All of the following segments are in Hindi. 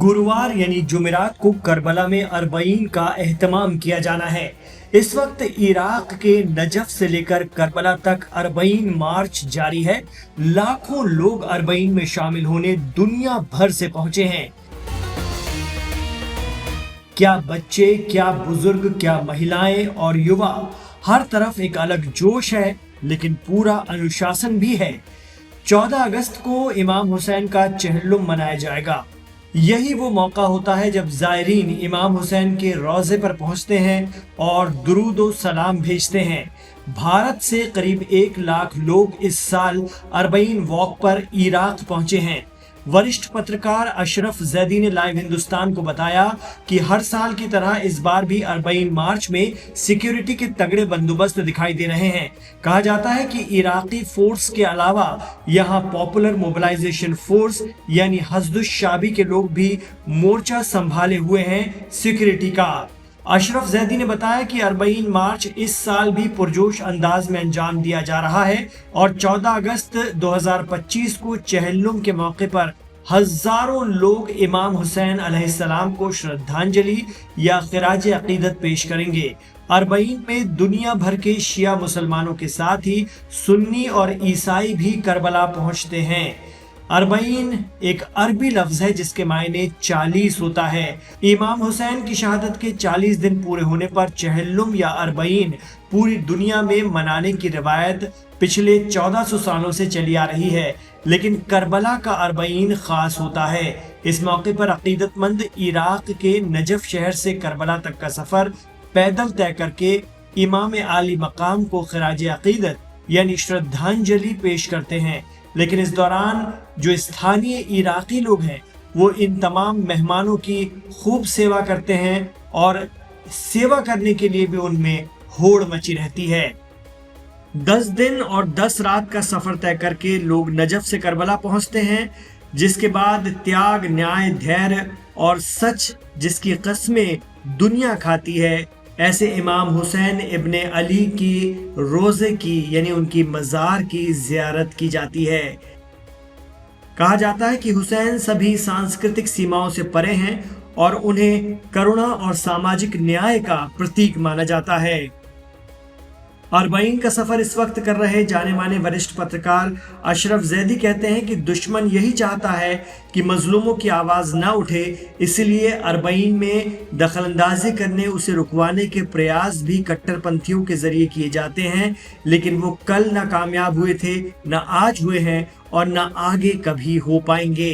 गुरुवार यानी जुमेरात को करबला में अरबईन का एहतमाम किया जाना है। इस वक्त इराक के नजफ से लेकर करबला तक अरबईन मार्च जारी है। लाखों लोग अरबईन में शामिल होने दुनिया भर से पहुंचे हैं। क्या बच्चे, क्या बुजुर्ग, क्या महिलाएं और युवा, हर तरफ एक अलग जोश है, लेकिन पूरा अनुशासन भी है। 14 अगस्त को इमाम हुसैन का चहल्लुम मनाया जाएगा। यही वो मौका होता है जब ज़ायरीन इमाम हुसैन के रोज़े पर पहुंचते हैं और दुरूद व सलाम भेजते हैं। भारत से करीब 1 लाख लोग इस साल अरबईन वॉक पर इराक पहुंचे हैं। वरिष्ठ पत्रकार अशरफ जैदी ने लाइव हिंदुस्तान को बताया कि हर साल की तरह इस बार भी अरबईन मार्च में सिक्योरिटी के तगड़े बंदोबस्त दिखाई दे रहे हैं। कहा जाता है कि इराकी फोर्स के अलावा यहां पॉपुलर मोबिलाइजेशन फोर्स यानी हस्दुश शाबी के लोग भी मोर्चा संभाले हुए हैं सिक्योरिटी का। अशरफ जैदी ने बताया कि अरबईन मार्च इस साल भी पुरजोश अंदाज में अंजाम दिया जा रहा है और 14 अगस्त 2025 को चहल्लुम के मौके पर हजारों लोग इमाम हुसैन अलैहिस्सलाम को श्रद्धांजलि या खिराज अकीदत पेश करेंगे। अरबईन में दुनिया भर के शिया मुसलमानों के साथ ही सुन्नी और ईसाई भी करबला पहुंचते हैं। अरबईन एक अरबी लफ्ज है जिसके मायने 40 होता है। इमाम हुसैन की शहादत के 40 दिन पूरे होने पर चहल्लुम या अरबईन पूरी दुनिया में मनाने की रिवायत पिछले 1400 सालों से चली आ रही है, लेकिन करबला का अरबईन खास होता है। इस मौके पर अकीदतमंद इराक के नजफ शहर से करबला तक का सफर पैदल तय करके इमाम आली मकाम को खिराज अकीदत यानी श्रद्धांजलि पेश करते हैं। लेकिन इस दौरान जो स्थानीय इराकी लोग हैं वो इन तमाम मेहमानों की खूब सेवा करते हैं और सेवा करने के लिए भी उनमें होड़ मची रहती है। 10 दिन और 10 रात का सफर तय करके लोग नजफ से करबला पहुंचते हैं, जिसके बाद त्याग, न्याय, धैर्य और सच जिसकी कस्में दुनिया खाती है, ऐसे इमाम हुसैन इब्ने अली की रोज़े की यानी उनकी मज़ार की ज़ियारत की जाती है। कहा जाता है कि हुसैन सभी सांस्कृतिक सीमाओं से परे हैं और उन्हें करुणा और सामाजिक न्याय का प्रतीक माना जाता है। अरबईन का सफर इस वक्त कर रहे जाने माने वरिष्ठ पत्रकार अशरफ जैदी कहते हैं कि दुश्मन यही चाहता है कि मजलूमों की आवाज ना उठे, इसलिए अरबईन में दखलंदाजी करने, उसे रुकवाने के प्रयास भी कट्टरपंथियों के जरिए किए जाते हैं, लेकिन वो कल ना कामयाब हुए थे, ना आज हुए हैं और ना आगे कभी हो पाएंगे।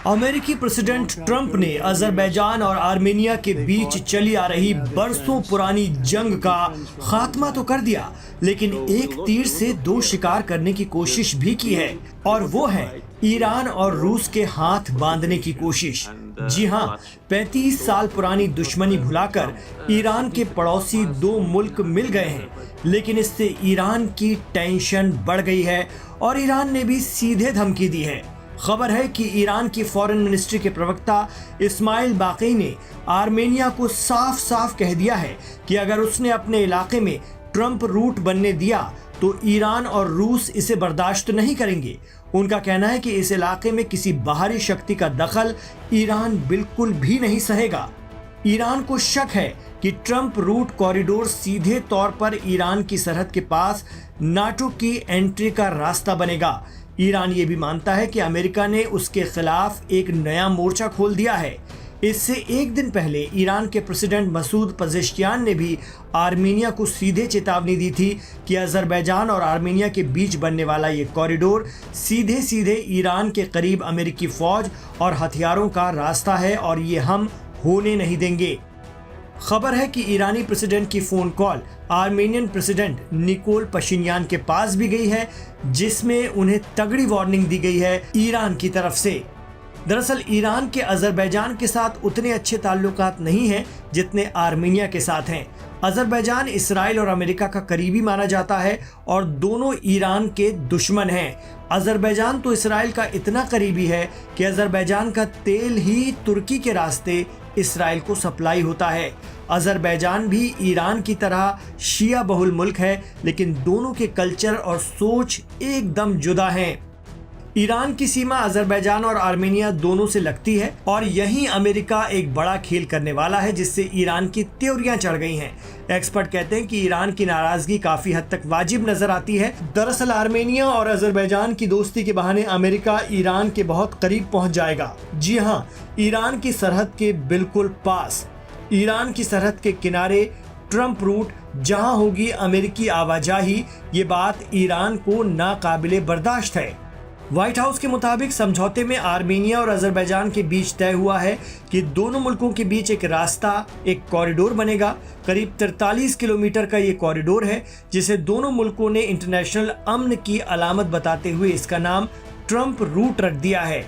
अमेरिकी प्रेसिडेंट ट्रंप ने अजरबैजान और आर्मेनिया के बीच चली आ रही बरसों पुरानी जंग का खात्मा तो कर दिया, लेकिन एक तीर से 2 शिकार करने की कोशिश भी की है, और वो है ईरान और रूस के हाथ बांधने की कोशिश। जी हाँ, 35 साल पुरानी दुश्मनी भुलाकर ईरान के पड़ोसी 2 मुल्क मिल गए हैं, लेकिन इससे ईरान की टेंशन बढ़ गई है और ईरान ने भी सीधे धमकी दी है। खबर है कि ईरान की फॉरेन मिनिस्ट्री के प्रवक्ता इस्माइल बाकी ने आर्मेनिया को साफ साफ कह दिया है कि अगर उसने अपने इलाके में ट्रंप रूट बनने दिया तो ईरान और रूस इसे बर्दाश्त नहीं करेंगे। उनका कहना है कि इस इलाके में किसी बाहरी शक्ति का दखल ईरान बिल्कुल भी नहीं सहेगा। ईरान को शक है कि ट्रंप रूट कॉरिडोर सीधे तौर पर ईरान की सरहद के पास नाटो की एंट्री का रास्ता बनेगा। ईरान ये भी मानता है कि अमेरिका ने उसके खिलाफ एक नया मोर्चा खोल दिया है। इससे एक दिन पहले ईरान के प्रेसिडेंट मसूद पजेश्कियान ने भी आर्मेनिया को सीधे चेतावनी दी थी कि अजरबैजान और आर्मेनिया के बीच बनने वाला ये कॉरिडोर सीधे सीधे ईरान के करीब अमेरिकी फौज और हथियारों का रास्ता है और ये हम होने नहीं देंगे। खबर है कि ईरानी प्रेसिडेंट की phone call Armenian president Nikol Pashinyan के पास भी गई है, जिसमें उन्हें तगड़ी वार्निंग दी गई है ईरान की तरफ से। दरअसल ईरान के अजरबैजान के साथ उतने अच्छे ताल्लुकात नहीं हैं जितने आर्मीनिया के साथ हैं। अजरबैजान इसराइल और अमेरिका का करीबी माना जाता है और दोनों ईरान के दुश्मन हैं। अजरबैजान तो इसराइल का इतना करीबी है कि अजरबैजान का तेल ही तुर्की के रास्ते इसराइल को सप्लाई होता है। अजरबैजान भी ईरान की तरह शिया बहुल मुल्क है, लेकिन दोनों के कल्चर और सोच एकदम जुदा हैं। ईरान की सीमा अजरबैजान और आर्मेनिया दोनों से लगती है और यहीं अमेरिका एक बड़ा खेल करने वाला है, जिससे ईरान की त्योरियां चढ़ गई हैं। एक्सपर्ट कहते हैं कि ईरान की नाराजगी काफी हद तक वाजिब नजर आती है। दरअसल आर्मेनिया और अजरबैजान की दोस्ती के बहाने अमेरिका ईरान के बहुत करीब पहुंच जाएगा। जी हाँ, ईरान की सरहद के बिल्कुल पास, ईरान की सरहद के किनारे ट्रंप रूट जहां होगी अमेरिकी आवाजाही, ये बात ईरान को नाकाबिले बर्दाश्त है। व्हाइट हाउस के मुताबिक समझौते में आर्मेनिया और अजरबैजान के बीच तय हुआ है कि दोनों मुल्कों के बीच एक रास्ता, एक कॉरिडोर बनेगा। करीब 43 किलोमीटर का ये कॉरिडोर है, जिसे दोनों मुल्कों ने इंटरनेशनल अमन की अलामत बताते हुए इसका नाम ट्रंप रूट रख दिया है।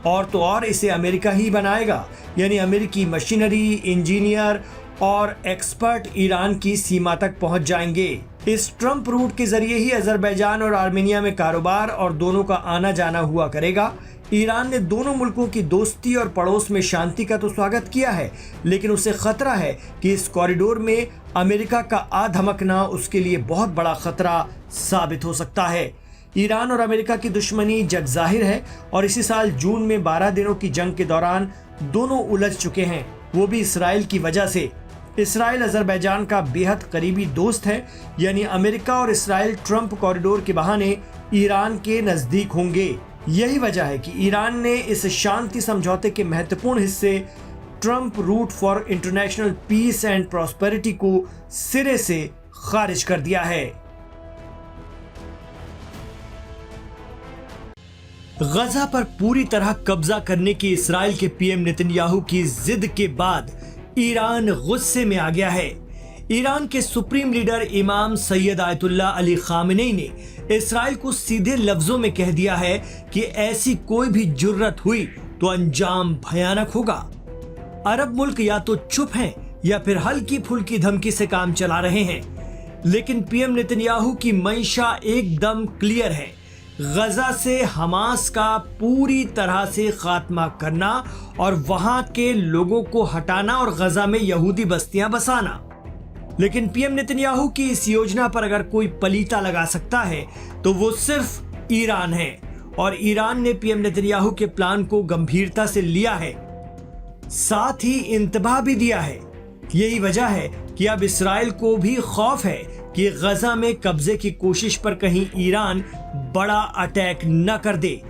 और तो और इसे अमेरिका ही बनाएगा, यानी अमेरिकी मशीनरी, इंजीनियर और एक्सपर्ट ईरान की सीमा तक पहुंच जाएंगे। इस ट्रंप रूट के जरिए ही अजरबैजान और आर्मेनिया में कारोबार और दोनों का आना जाना हुआ करेगा। ईरान ने दोनों मुल्कों की दोस्ती और पड़ोस में शांति का तो स्वागत किया है, लेकिन उसे खतरा है कि इस कॉरिडोर में अमेरिका का आ धमकना उसके लिए बहुत बड़ा खतरा साबित हो सकता है। ईरान और अमेरिका की दुश्मनी जग जाहिर है और इसी साल जून में 12 दिनों की जंग के दौरान दोनों उलझ चुके हैं, वो भी इसराइल की वजह से। इसराइल अजरबैजान का बेहद करीबी दोस्त है, यानी अमेरिका और इसराइल ट्रंप कॉरिडोर के बहाने ईरान के नजदीक होंगे। यही वजह है कि ईरान ने इस शांति समझौते के महत्वपूर्ण हिस्से Trump route for international peace and prosperity को सिरे से खारिज कर दिया है। गजा पर पूरी तरह कब्जा करने की इसराइल के पीएम नेतन्याहू की जिद के बाद ईरान गुस्से में आ गया है। ईरान के सुप्रीम लीडर इमाम सैयद आयतुल्लाह अली खामेनी ने इसराइल को सीधे लफ्जों में कह दिया है कि ऐसी कोई भी जुर्रत हुई तो अंजाम भयानक होगा। अरब मुल्क या तो चुप हैं या फिर हल्की फुल्की धमकी से काम चला रहे हैं, लेकिन पीएम नेतन्याहू की मंशा एकदम क्लियर है, गजा से हमास का पूरी तरह से खात्मा करना और वहां के लोगों को हटाना और गजा में यहूदी बस्तियां बसाना। लेकिन पीएम नेतन्याहू की इस योजना पर अगर कोई पलीता लगा सकता है तो वो सिर्फ ईरान है, और ईरान ने पीएम नेतन्याहू के प्लान को गंभीरता से लिया है, साथ ही इंतबाह भी दिया है। यही वजह है कि अब इसराइल को भी खौफ है कि गजा में कब्जे की कोशिश पर कहीं ईरान बड़ा अटैक न कर दे।